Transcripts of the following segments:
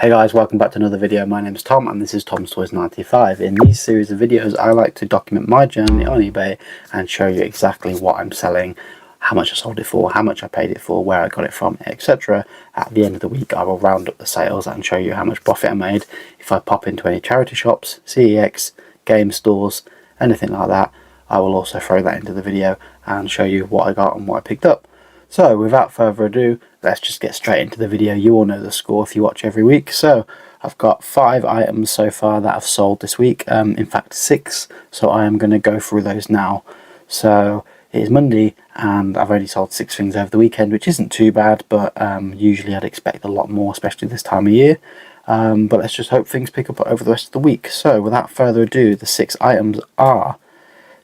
Hey guys, welcome back to another video. My name is Tom and this is Tom's Toys 95. In these series of videos I like to document my journey on eBay and show you exactly what I'm selling, how much I sold it for, how much I paid it for, where I got it from, etc. At the end of the week I will round up the sales and show you how much profit I made. If I pop into any charity shops, CEX, game stores, anything like that, I will also throw that into the video and show you what I got and what I picked up. So without further ado, let's just get straight into the video. You all know the score if you watch every week. So I've got 5 items so far that I've sold this week, in fact 6, so I am going to go through those now. So it is Monday and I've only sold 6 things over the weekend, which isn't too bad, but usually I'd expect a lot more, especially this time of year. But let's just hope things pick up over the rest of the week. So without further ado, the 6 items are...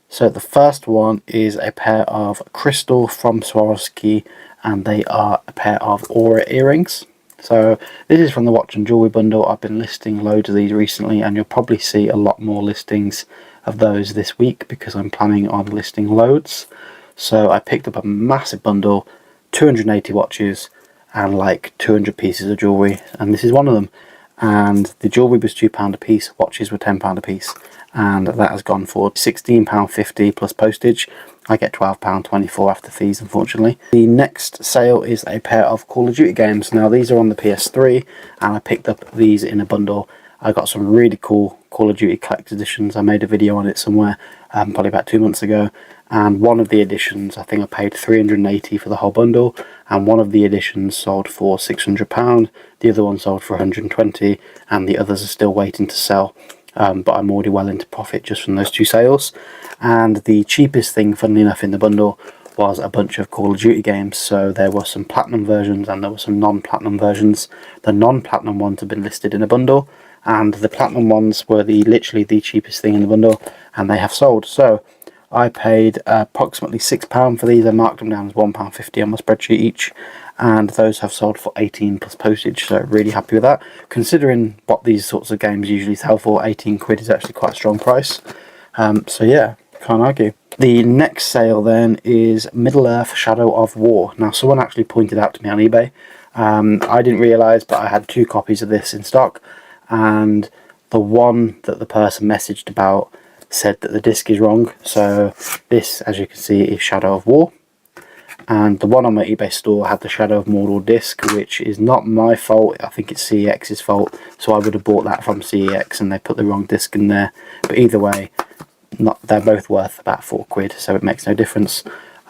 So the first one is a pair of crystal from Swarovski, and they are a pair of aura earrings. So this is from the watch and jewellery bundle. I've been listing loads of these recently and you'll probably see a lot more listings of those this week because I'm planning on listing loads. So I picked up a massive bundle, 280 watches and like 200 pieces of jewellery, and this is one of them. And the jewellery was £2 a piece, watches were £10 a piece, and that has gone for £16.50 plus postage. I get £12.24 after fees, unfortunately. The next sale is a pair of Call of Duty games. Now these are on the PS3 and I picked up these in a bundle. I got some really cool Call of Duty collector's editions. I made a video on it somewhere probably about 2 months ago, and one of the editions I think I paid $380 for the whole bundle, and one of the editions sold for £600, the other one sold for £120, and the others are still waiting to sell. But I'm already well into profit just from those 2 sales. And the cheapest thing, funnily enough, in the bundle was a bunch of Call of Duty games. So there were some platinum versions and there were some non-platinum versions. The non-platinum ones have been listed in a bundle, and the platinum ones were literally the cheapest thing in the bundle, and they have sold. So I paid approximately £6 for these. I marked them down as £1.50 on my spreadsheet each, and those have sold for 18 plus postage, so really happy with that. Considering what these sorts of games usually sell for, 18 quid is actually quite a strong price. So yeah, can't argue. The next sale then is Middle-earth Shadow of War. Now someone actually pointed out to me on eBay. I didn't realise, but I had 2 copies of this in stock, and the one that the person messaged about said that the disc is wrong. So this, as you can see, is Shadow of War, and the one on my eBay store had the Shadow of Mordor disc, which is not my fault. I think it's CEX's fault, so I would have bought that from CEX and they put the wrong disc in there. But either way, they're both worth about 4 quid, so it makes no difference.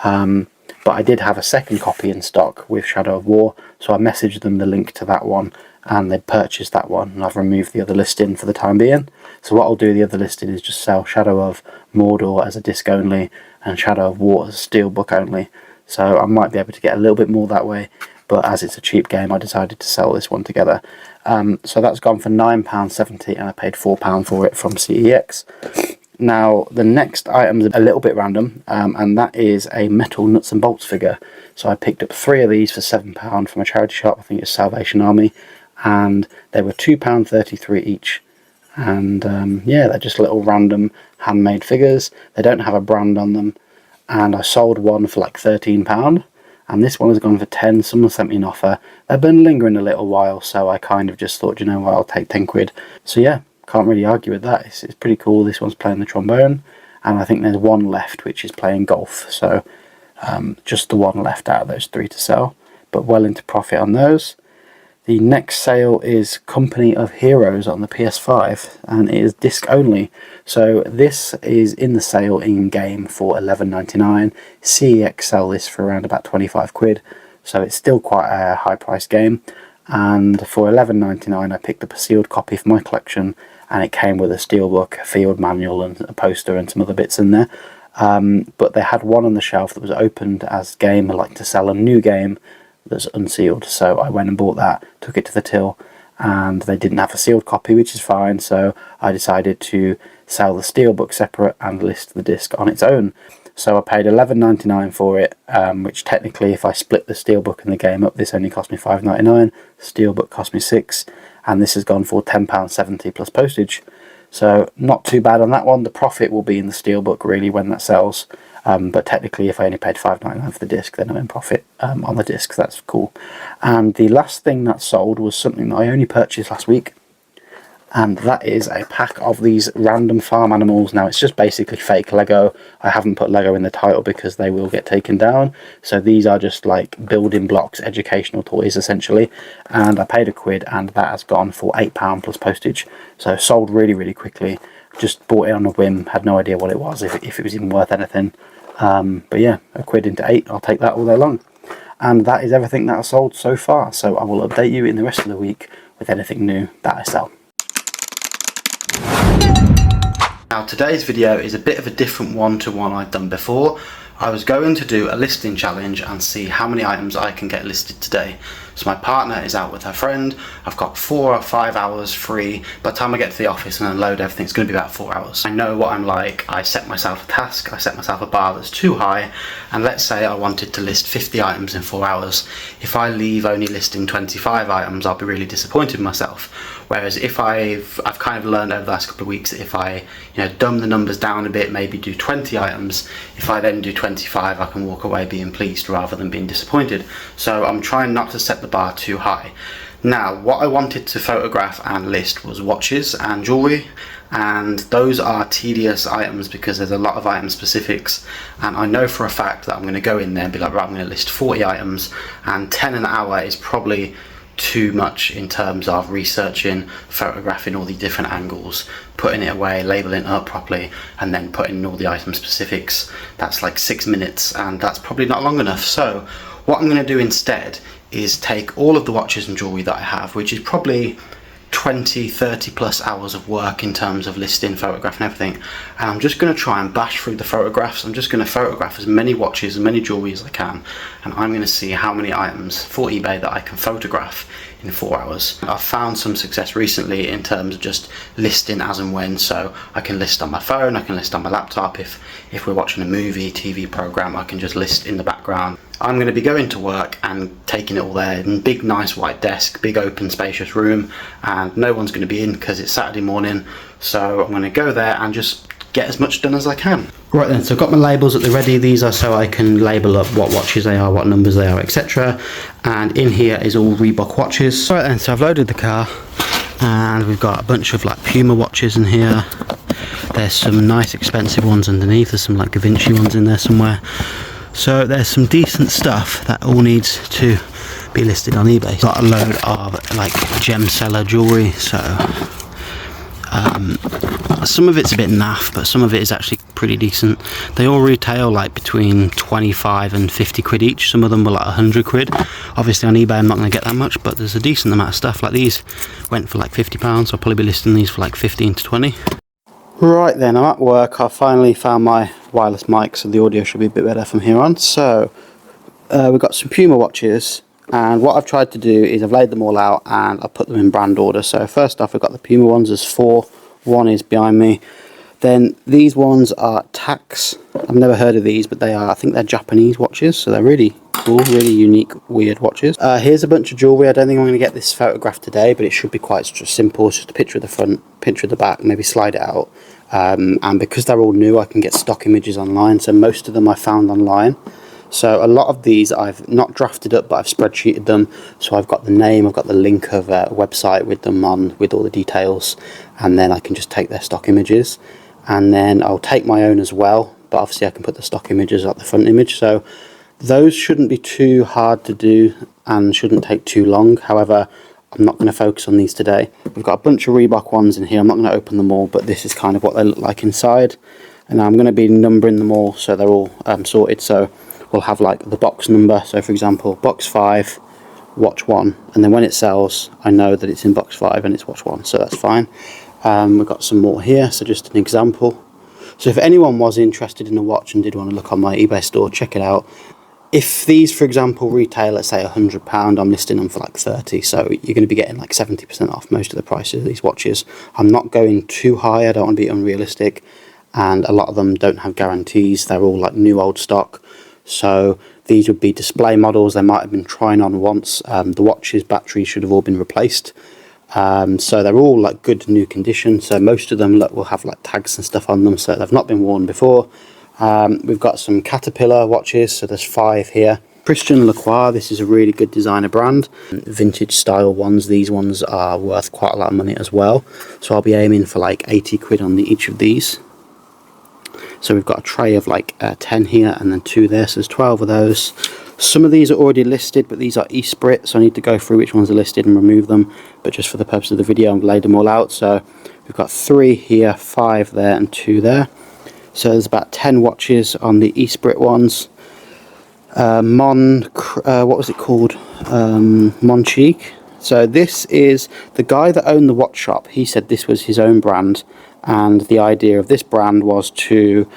But I did have a second copy in stock with Shadow of War, so I messaged them the link to that one and they purchased that one, and I've removed the other listing for the time being. So what I'll do, the other listing is just sell Shadow of Mordor as a disc only and Shadow of War as a steelbook only. So I might be able to get a little bit more that way, but as it's a cheap game I decided to sell this one together. So that's gone for £9.70 and I paid £4 for it from CEX. Now the next item is a little bit random, and that is a metal nuts and bolts figure. So I picked up 3 of these for £7 from a charity shop, I think it's Salvation Army, and they were £2.33 each. And yeah, they're just little random handmade figures. They don't have a brand on them, and I sold one for like £13, and this one has gone for 10. Someone sent me an offer. They've been lingering a little while, so I kind of just thought, you know what, I'll take 10 quid. So yeah, can't really argue with that. It's pretty cool. This one's playing the trombone, and I think there's one left which is playing golf. So just the one left out of those 3 to sell, but well into profit on those. The next sale is Company of Heroes on the PS5, and it is disc only. So this is in the sale in game for £11.99. CEX sell this for around about 25 quid, so it's still quite a high price game. And for £11.99 I picked up a sealed copy for my collection, and it came with a steelbook, a field manual and a poster and some other bits in there. But they had one on the shelf that was opened as game. I like to sell a new game that's unsealed, so I went and bought that, took it to the till, and they didn't have a sealed copy, which is fine, so I decided to sell the steelbook separate and list the disc on its own. So I paid £11.99 for it, which technically if I split the steelbook and the game up, this only cost me £5.99, the steelbook cost me £6, and this has gone for £10.70 plus postage. So not too bad on that one. The profit will be in the steelbook really when that sells. But technically, if I only paid $5.99 for the disc, then I'm in profit on the disc. So that's cool. And the last thing that sold was something that I only purchased last week. And that is a pack of these random farm animals. Now, it's just basically fake Lego. I haven't put Lego in the title because they will get taken down. So these are just like building blocks, educational toys essentially. And I paid £1 and that has gone for £8 plus postage. So sold really, really quickly. Just bought it on a whim, had no idea what it was, if it was even worth anything. But yeah, £1 into 8, I'll take that all day long. And that is everything that I sold so far. So I will update you in the rest of the week with anything new that I sell. Now today's video is a bit of a different one to one I've done before. I was going to do a listing challenge and see how many items I can get listed today. So my partner is out with her friend. I've got 4 or 5 hours free. By the time I get to the office and unload everything, it's going to be about 4 hours. I know what I'm like. I set myself a task. I set myself a bar that's too high. And let's say I wanted to list 50 items in 4 hours. If I leave only listing 25 items, I'll be really disappointed in myself. Whereas if I've kind of learned over the last couple of weeks that if I dumb the numbers down a bit, maybe do 20 items, if I then do 25, I can walk away being pleased rather than being disappointed. So I'm trying not to set the bar too high. Now, what I wanted to photograph and list was watches and jewellery, and those are tedious items because there's a lot of item specifics, and I know for a fact that I'm going to go in there and be like, right, I'm going to list 40 items, and 10 an hour is probably too much in terms of researching, photographing all the different angles, putting it away, labeling it up properly, and then putting in all the item specifics. That's like 6 minutes, and that's probably not long enough. So what I'm going to do instead is take all of the watches and jewellery that I have, which is probably 20-30 plus hours of work in terms of listing, photographing, everything, and I'm just going to try and bash through the photographs. I'm just going to photograph as many watches, as many jewellery as I can, and I'm going to see how many items for eBay that I can photograph in 4 hours. I've found some success recently in terms of just listing as and when, so I can list on my phone, I can list on my laptop. If we're watching a movie, TV program, I can just list in the background. I'm going to be going to work and taking it all there in big nice white desk, big open spacious room, and no one's going to be in because it's Saturday morning, so I'm going to go there and just get as much done as I can. Right then, so I've got my labels at the ready. These are so I can label up what watches they are, what numbers they are, etc. And in here is all Reebok watches. Right then, so I've loaded the car and we've got a bunch of like Puma watches in here. There's some nice expensive ones underneath. There's some like Da Vinci ones in there somewhere. So there's some decent stuff that all needs to be listed on eBay. Got a load of like gem seller jewellery, so some of it's a bit naff, but some of it is actually pretty decent. They all retail like between 25 and 50 quid each. Some of them were like 100 quid. Obviously on eBay I'm not going to get that much, but there's a decent amount of stuff. Like these went for like £50, so I'll probably be listing these for like 15 to 20. Right then, I'm at work. I finally found my wireless mic, so the audio should be a bit better from here on. So we've got some Puma watches, and what I've tried to do is I've laid them all out and I've put them in brand order. So first off, we've got the Puma ones. There's 4. One is behind me. Then these ones are Tax. I've never heard of these, but I think they're Japanese watches, so they're really cool, really unique, weird watches. Here's a bunch of jewellery. I don't think I'm going to get this photographed today, but it should be quite simple. It's just a picture of the front, picture of the back, maybe slide it out. And because they're all new, I can get stock images online, so most of them I found online. So a lot of these I've not drafted up, but I've spreadsheeted them. So I've got the name, I've got the link of a website with them on, with all the details, and then I can just take their stock images. And then I'll take my own as well, but obviously I can put the stock images at the front image. So those shouldn't be too hard to do and shouldn't take too long. However, I'm not going to focus on these today. We've got a bunch of Reebok ones in here. I'm not going to open them all, but this is kind of what they look like inside. And I'm going to be numbering them all so they're all sorted. So we'll have like the box number. So for example, box 5, watch 1. And then when it sells, I know that it's in box 5 and it's watch 1. So that's fine. We've got some more here. So just an example. So if anyone was interested in a watch and did want to look on my eBay store, check it out. If these, for example, retail, let's say £100, I'm listing them for like 30, so you're going to be getting like 70% off most of the prices of these watches. I'm not going too high, I don't want to be unrealistic, and a lot of them don't have guarantees. They're all like new old stock, so these would be display models. They might have been trying on once. The watches batteries should have all been replaced. So they're all like good new condition. So most of them will have like tags and stuff on them, so they've not been worn before. We've got some Caterpillar watches, so there's 5 here. Christian Lacroix, this is a really good designer brand. Vintage style ones, these ones are worth quite a lot of money as well. So I'll be aiming for like 80 quid on each of these. So we've got a tray of like 10 here and then 2 there, so there's 12 of those. Some of these are already listed, but these are eSprit, so I need to go through which ones are listed and remove them. But just for the purpose of the video, I've laid them all out. So we've got 3 here, 5 there and 2 there. So there's about 10 watches on the eSprit ones. What was it called? Monchique. So this is the guy that owned the watch shop. He said this was his own brand, and the idea of this brand was to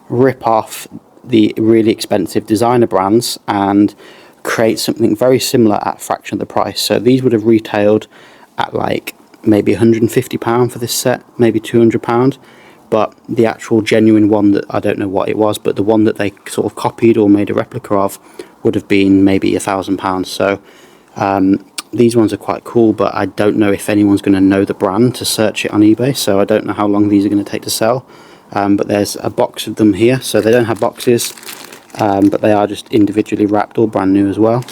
rip off the really expensive designer brands and create something very similar at a fraction of the price. So these would have retailed at like maybe £150 for this set, maybe £200. But the actual genuine one, that I don't know what it was, but the one that they sort of copied or made a replica of would have been maybe £1,000. So these ones are quite cool, but I don't know if anyone's going to know the brand to search it on eBay, so I don't know how long these are going to take to sell. But there's a box of them here, so they don't have boxes, but they are just individually wrapped, all brand new as well.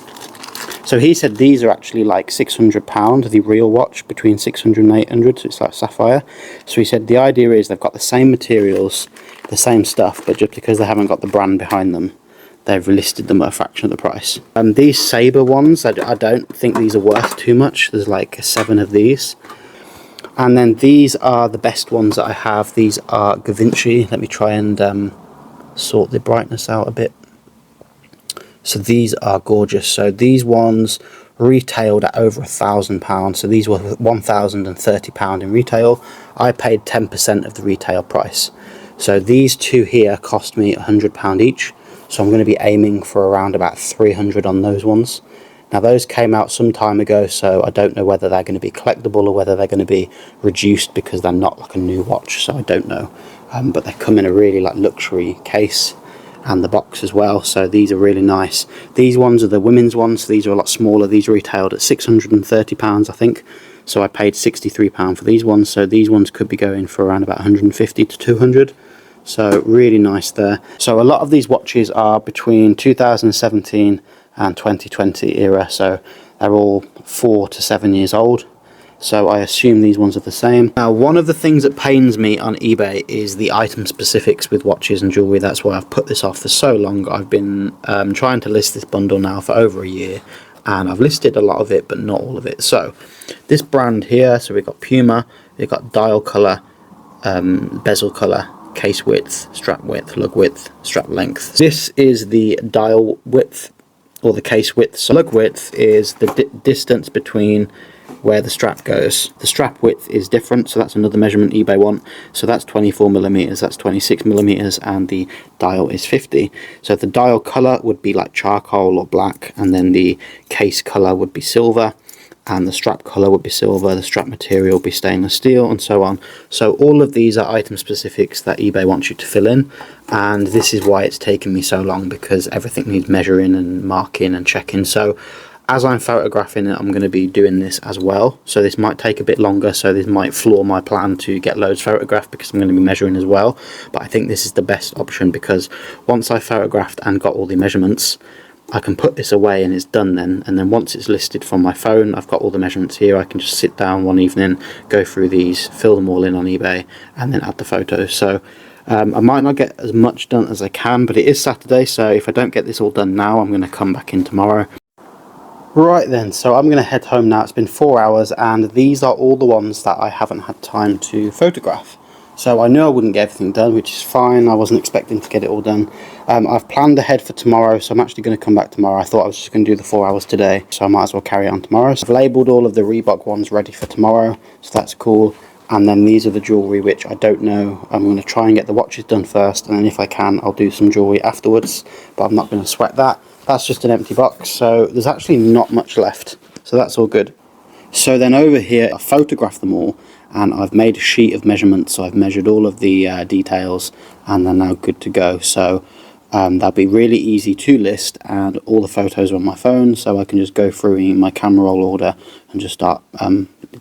So he said these are actually like £600, the real watch, between 600 and 800, so it's like sapphire. So he said the idea is they've got the same materials, the same stuff, but just because they haven't got the brand behind them, they've listed them at a fraction of the price. These Sabre ones, I don't think these are worth too much. There's like 7 of these. And then these are the best ones that I have. These are Gavinci. Let me try and sort the brightness out a bit. So these are gorgeous. So these ones retailed at over £1,000. So these were £1,030 in retail. I paid 10% of the retail price. So these 2 here cost me £100 each. So I'm going to be aiming for around about 300 on those ones. Now those came out some time ago, so I don't know whether they're going to be collectible or whether they're going to be reduced because they're not like a new watch, so I don't know. But they come in a really like luxury case and the box as well, so these are really nice. These ones are the women's ones, so these are a lot smaller. These retailed at £630 I think, so I paid £63 for these ones. So these ones could be going for around about 150 to 200. So really nice there. So a lot of these watches are between 2017 and 2020 era, so they're all 4 to 7 years old. So I assume these ones are the same. Now, one of the things that pains me on eBay is the item specifics with watches and jewellery. That's why I've put this off for so long. I've been trying to list this bundle now for over a year, and I've listed a lot of it, but not all of it. So this brand here, so we've got Puma, we've got dial colour, bezel colour, case width, strap width, lug width, strap length. This is the dial width or the case width. So lug width is the distance between where the strap goes. The strap width is different, so that's another measurement eBay want. So that's 24mm, that's 26mm, and the dial is 50. So the dial colour would be like charcoal or black, and then the case colour would be silver, and the strap colour would be silver, the strap material would be stainless steel, and so on. So all of these are item specifics that eBay wants you to fill in, and this is why it's taken me so long, because everything needs measuring and marking and checking. So as I'm photographing it, I'm going to be doing this as well, so this might take a bit longer, so this might flaw my plan to get loads photographed because I'm going to be measuring as well. But I think this is the best option, because once I photographed and got all the measurements, I can put this away and it's done then, and then once it's listed from my phone, I've got all the measurements here. I can just sit down one evening, go through these, fill them all in on eBay, and then add the photos. So I might not get as much done as I can, but it is Saturday, so if I don't get this all done now, I'm going to come back in tomorrow. Right then, so I'm going to head home now. It's been 4 hours, and these are all the ones that I haven't had time to photograph. So I knew I wouldn't get everything done, which is fine. I wasn't expecting to get it all done. I've planned ahead for tomorrow, so I'm actually going to come back tomorrow. I thought I was just going to do the 4 hours today, so I might as well carry on tomorrow. So I've labelled all of the Reebok ones ready for tomorrow, so that's cool. And then these are the jewellery, which I don't know. I'm going to try and get the watches done first, and then if I can, I'll do some jewellery afterwards, but I'm not going to sweat that. That's just an empty box, so there's actually not much left, so that's all good. So then over here, I photographed them all, and I've made a sheet of measurements, so I've measured all of the details, and they're now good to go. So that'll be really easy to list, and all the photos are on my phone, so I can just go through in my camera roll order and just start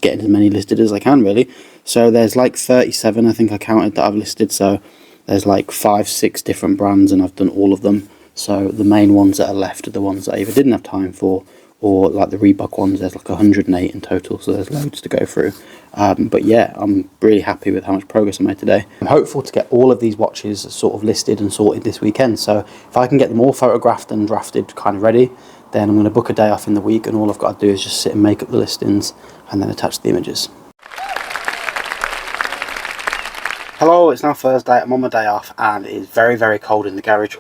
getting as many listed as I can, really. So there's like 37, I think I counted, that I've listed. So there's like 5-6 different brands, and I've done all of them. So the main ones that are left are the ones that I either didn't have time for, or like the Reebok ones, there's like 108 in total, so there's loads to go through. But yeah, I'm really happy with how much progress I made today. I'm hopeful to get all of these watches sort of listed and sorted this weekend, so if I can get them all photographed and drafted kind of ready, then I'm going to book a day off in the week, and all I've got to do is just sit and make up the listings and then attach the images. Hello, it's now Thursday, I'm on my day off, and it is very, very cold in the garage.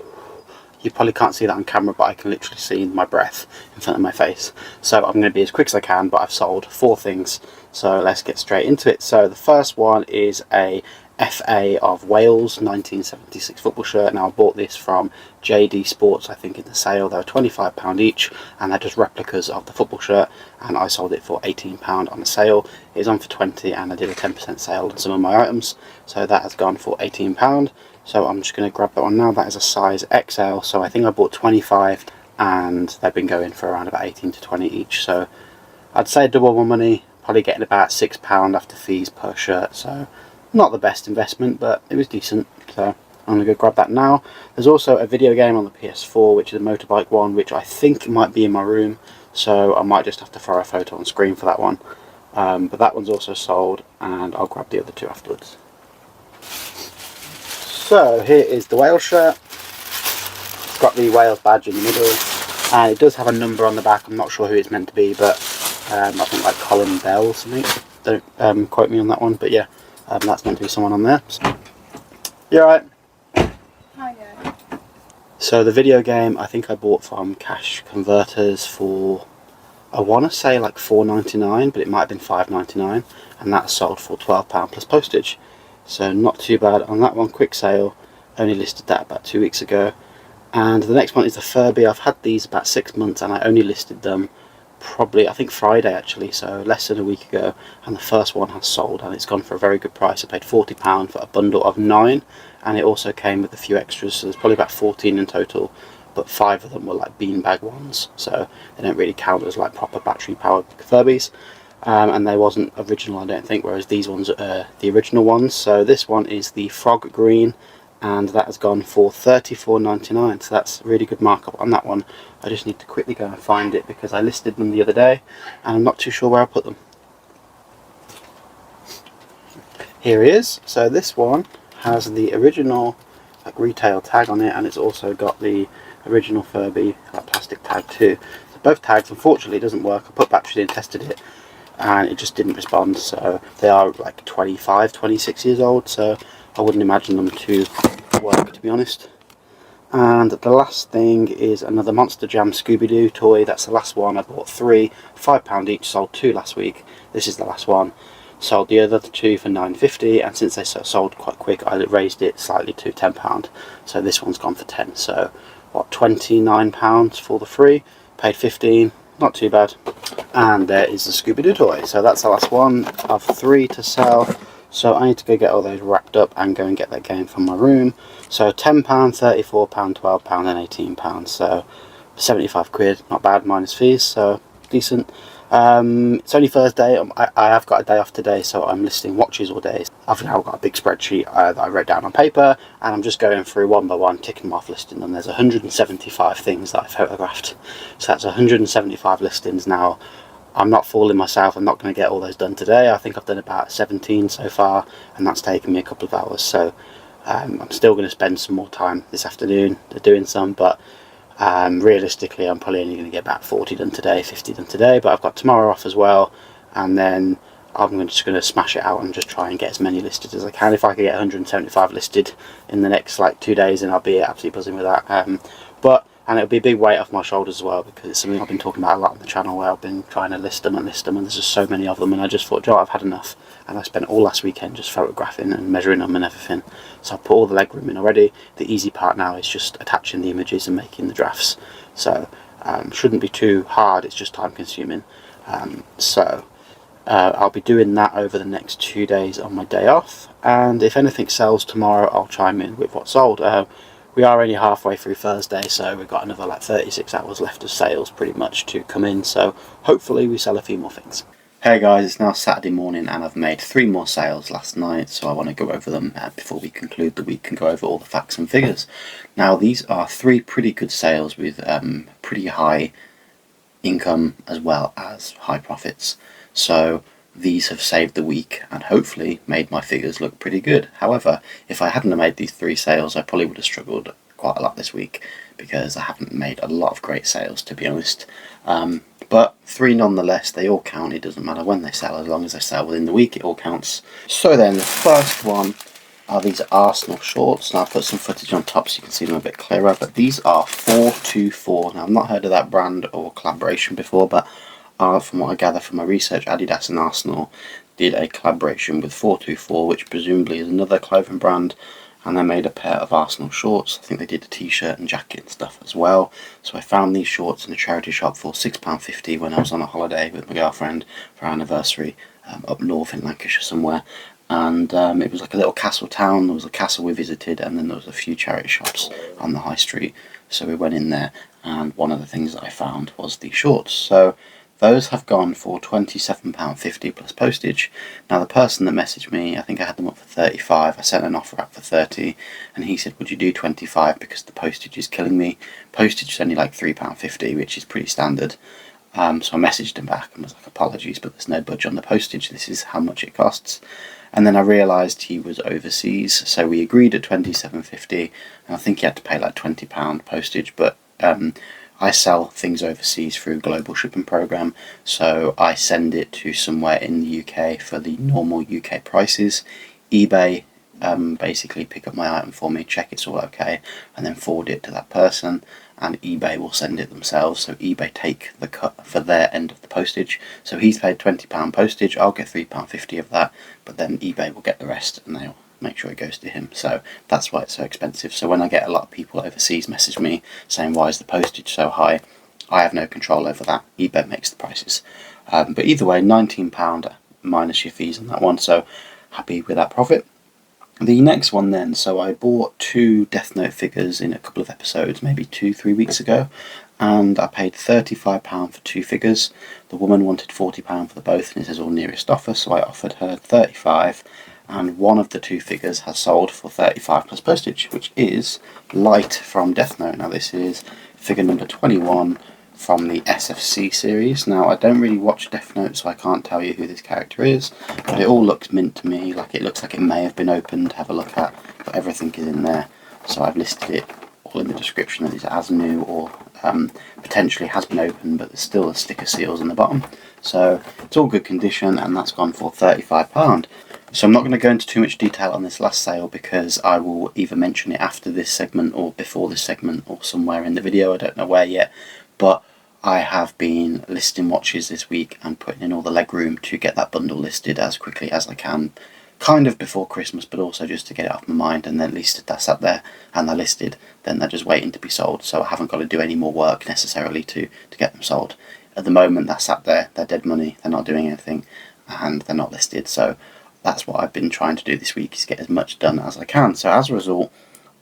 You probably can't see that on camera, but I can literally see my breath in front of my face. So I'm going to be as quick as I can, but I've sold 4 things. So let's get straight into it. So the first one is a FA of Wales 1976 football shirt. Now I bought this from JD Sports, I think, in the sale. They were £25 each, and they're just replicas of the football shirt, and I sold it for £18 on the sale. It was on for 20, and I did a 10% sale on some of my items, so that has gone for £18. So I'm just going to grab that one now. That is a size XL, so I think I bought 25, and they've been going for around about 18 to 20 each. So I'd say double my money, probably getting about £6 after fees per shirt. So not the best investment, but it was decent. So I'm going to go grab that now. There's also a video game on the PS4, which is a motorbike one, which I think might be in my room. So I might just have to throw a photo on screen for that one. But that one's also sold, and I'll grab the other 2 afterwards. So here is the Wales shirt. It's got the Wales badge in the middle, and it does have a number on the back. I'm not sure who it's meant to be, but I think like Colin Bell or something. Don't quote me on that one, but yeah, that's meant to be someone on there. So, you alright? Hiya. So the video game, I think I bought from Cash Converters for, I want to say like £4.99, but it might have been £5.99, and that sold for £12 plus postage. So not too bad on that one. Quick sale, only listed that about 2 weeks ago. And the next one is the Furby. I've had these about 6 months, and I only listed them probably, I think, Friday actually, so less than a week ago, and the first one has sold, and it's gone for a very good price. I paid £40 for a bundle of 9, and it also came with a few extras, so there's probably about 14 in total, but 5 of them were like beanbag ones, so they don't really count as like proper battery powered Furbies. And they wasn't original, I don't think, whereas these ones are the original ones. So this one is the Frog Green, and that has gone for £34.99, so that's a really good markup on that one. I just need to quickly go and find it, because I listed them the other day and I'm not too sure where I put them. Here he is. So this one has the original like retail tag on it, and it's also got the original Furby like plastic tag too. So both tags, unfortunately, it doesn't work. I put batteries in, tested it, and it just didn't respond. So they are like 25, 26 years old, so I wouldn't imagine them to work, to be honest. And the last thing is another Monster Jam Scooby-Doo toy. That's the last one. I bought 3, £5 each, sold 2 last week. This is the last one. Sold the other 2 for £9.50, and since they sold quite quick, I raised it slightly to £10. So this one's gone for 10. So what, £29 for the 3, paid 15, not too bad. And there is the Scooby-Doo toy. So that's the last one of 3 to sell. So I need to go get all those wrapped up and go and get that game from my room. So £10, £34, £12 and £18. So 75 quid, not bad, minus fees, so decent. It's only Thursday. I have got a day off today, so I'm listing watches all day. I've now got a big spreadsheet that I wrote down on paper, and I'm just going through one by one, ticking them off, listing them. There's 175 things that I photographed, so that's 175 listings now. I'm not fooling myself. I'm not going to get all those done today. I think I've done about 17 so far, and that's taken me a couple of hours. So I'm still going to spend some more time this afternoon doing some, but realistically I'm probably only going to get about 40 done today, 50 done today. But I've got tomorrow off as well, and then I'm just going to smash it out and just try and get as many listed as I can. If I can get 175 listed in the next like 2 days, then I'll be absolutely buzzing with that. And it'll be a big weight off my shoulders as well, because it's something I've been talking about a lot on the channel, where I've been trying to list them, and there's just so many of them, and I just thought, Joe, I've had enough. And I spent all last weekend just photographing and measuring them and everything. So I put all the legroom in already. The easy part now is just attaching the images and making the drafts. So shouldn't be too hard, it's just time consuming. I'll be doing that over the next 2 days on my day off, and if anything sells tomorrow, I'll chime in with what sold. we are already halfway through Thursday, so we've got another like 36 hours left of sales pretty much to come in, so hopefully we sell a few more things. Hey guys, it's now Saturday morning and I've made 3 more sales last night, so I want to go over them before we conclude the week and go over all the facts and figures. Now these are 3 pretty good sales with pretty high income as well as high profits. So these have saved the week and hopefully made my figures look pretty good. However, if I hadn't made these 3 sales, I probably would have struggled quite a lot this week because I haven't made a lot of great sales, to be honest. But 3 nonetheless, they all count. It doesn't matter when they sell, as long as they sell within the week, it all counts. So then, the first one are these Arsenal shorts. Now I've put some footage on top so you can see them a bit clearer, but these are 424. Now I've not heard of that brand or collaboration before, but from what I gather from my research, Adidas and Arsenal did a collaboration with 424, which presumably is another clothing brand, and they made a pair of Arsenal shorts. I think they did a t-shirt and jacket and stuff as well. So I found these shorts in a charity shop for £6.50 when I was on a holiday with my girlfriend for our anniversary up north in Lancashire somewhere. And it was like a little castle town. There was a castle we visited, and then there was a few charity shops on the high street. So we went in there, and one of the things that I found was these shorts. So those have gone for £27.50 plus postage. Now the person that messaged me, I think I had them up for 35. I sent an offer up for 30, and he said, would you do 25 because the postage is killing me. Postage is only like £3.50, which is pretty standard. So I messaged him back and was like, apologies, but there's no budge on the postage. This is how much it costs. And then I realised he was overseas, so we agreed at £27.50, and I think he had to pay like £20 postage, but I sell things overseas through Global Shipping Program, so I send it to somewhere in the UK for the normal UK prices. eBay basically pick up my item for me, check it's all okay, and then forward it to that person, and eBay will send it themselves. So eBay take the cut for their end of the postage. So he's paid £20 postage, I'll get £3.50 of that, but then eBay will get the rest and they'll make sure it goes to him. So that's why it's so expensive. So when I get a lot of people overseas message me saying why is the postage so high, I have no control over that. eBay makes the prices. But either way, £19 minus your fees on that one, so happy with that profit. The next one then, so I bought 2 Death Note figures in a couple of episodes, maybe 2-3 weeks ago, and I paid £35 for 2 figures. The woman wanted £40 for the both, and it says all nearest offer, so I offered her £35, and one of the 2 figures has sold for £35 plus postage, which is Light from Death Note. Now this is figure number 21 from the SFC series. Now I don't really watch Death Note, so I can't tell you who this character is, but it all looks mint to me. Like, it looks like it may have been opened, have a look at, but everything is in there. So I've listed it all in the description that it's as new or potentially has been opened, but there's still a sticker seals on the bottom. So it's all good condition, and that's gone for £35. So I'm not going to go into too much detail on this last sale because I will either mention it after this segment or before this segment or somewhere in the video. I don't know where yet, but I have been listing watches this week and putting in all the leg room to get that bundle listed as quickly as I can, kind of before Christmas, but also just to get it off my mind. And then at least if that's up there and they're listed, then they're just waiting to be sold, so I haven't got to do any more work necessarily to get them sold. At the moment they're sat there, they're dead money, they're not doing anything, and they're not listed. So that's what I've been trying to do this week, is get as much done as I can. So as a result,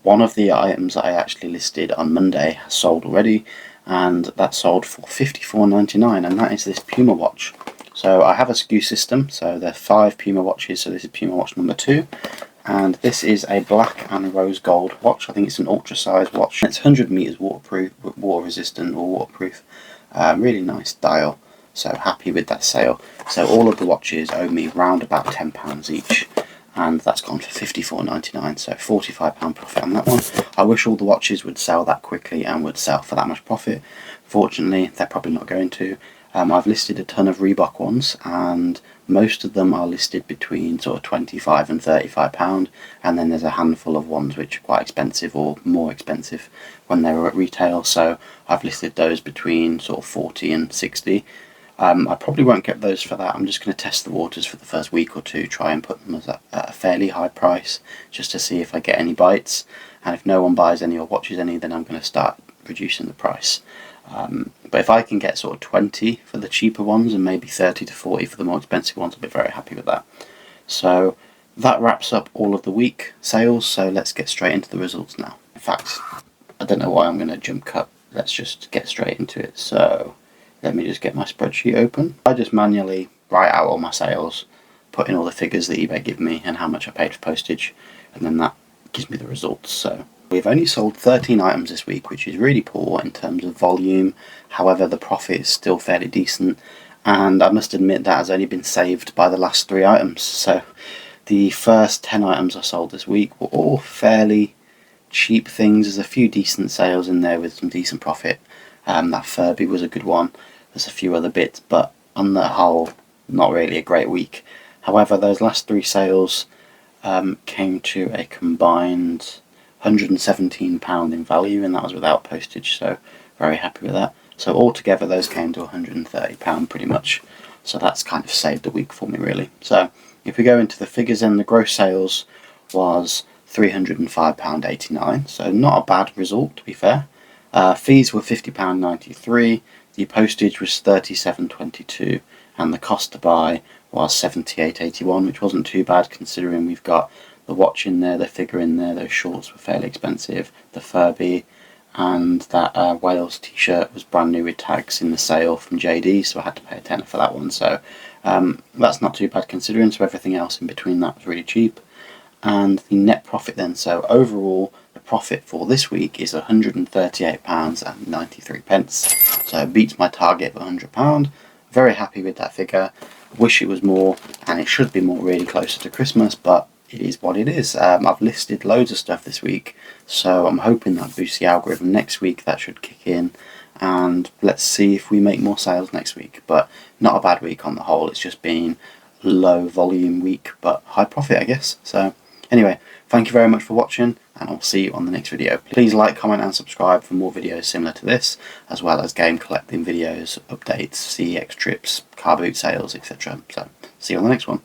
one of the items that I actually listed on Monday has sold already, and that sold for £54.99, and that is this Puma watch. So I have a SKU system, so there are 5 Puma watches, so this is Puma watch number 2, and this is a black and rose gold watch. I think it's an ultra size watch. It's 100 meters waterproof, water resistant or waterproof. Really nice dial, so happy with that sale. So all of the watches owe me round about £10 each, and that's gone for £54.99, so £45 profit on that one. I wish all the watches would sell that quickly and would sell for that much profit. Fortunately, they're probably not going to. I've listed a ton of Reebok ones, and most of them are listed between sort of £25 and £35, and then there's a handful of ones which are quite expensive or more expensive when they were at retail, so I've listed those between sort of 40 and 60. I probably won't get those for that. I'm just going to test the waters for the first week or two, try and put them at a fairly high price just to see if I get any bites, and if no one buys any or watches any, then I'm going to start reducing the price. But if I can get sort of 20 for the cheaper ones and maybe 30 to 40 for the more expensive ones, I'll be very happy with that. So that wraps up all of the week sales, so let's get straight into the results now. In fact, I don't know why I'm going to jump cut. Let's just get straight into it. So let me just get my spreadsheet open. I just manually write out all my sales, put in all the figures that eBay give me and how much I paid for postage, and then that gives me the results. So we've only sold 13 items this week, which is really poor in terms of volume. However, the profit is still fairly decent, and I must admit that has only been saved by the last 3 items. So the first 10 items I sold this week were all fairly cheap things. There's a few decent sales in there with some decent profit. That Furby was a good one. There's a few other bits, but on the whole, not really a great week. However, those last 3 sales came to a combined £117 in value, and that was without postage, so very happy with that. So altogether those came to £130 pretty much, so that's kind of saved the week for me really. So if we go into the figures, then the gross sales was £305.89, so not a bad result to be fair. Fees were £50.93, the postage was £37.22, and the cost to buy was £78.81, which wasn't too bad considering we've got the watch in there, the figure in there, those shorts were fairly expensive, the Furby, and that Wales t-shirt was brand new with tags in the sale from JD, so I had to pay a tenner for that one. So that's not too bad considering, so everything else in between that was really cheap. And the net profit then, so overall the profit for this week is £138.93, so it beats my target of £100. Very happy with that figure. Wish it was more, and it should be more really closer to Christmas, but it is what it is. I've listed loads of stuff this week, so I'm hoping that boosts the algorithm next week. That should kick in, and let's see if we make more sales next week. But not a bad week on the whole. It's just been a low volume week, but high profit, I guess. So anyway, thank you very much for watching, and I'll see you on the next video. Please like, comment and subscribe for more videos similar to this, as well as game collecting videos, updates, CEX trips, car boot sales, etc. So see you on the next one.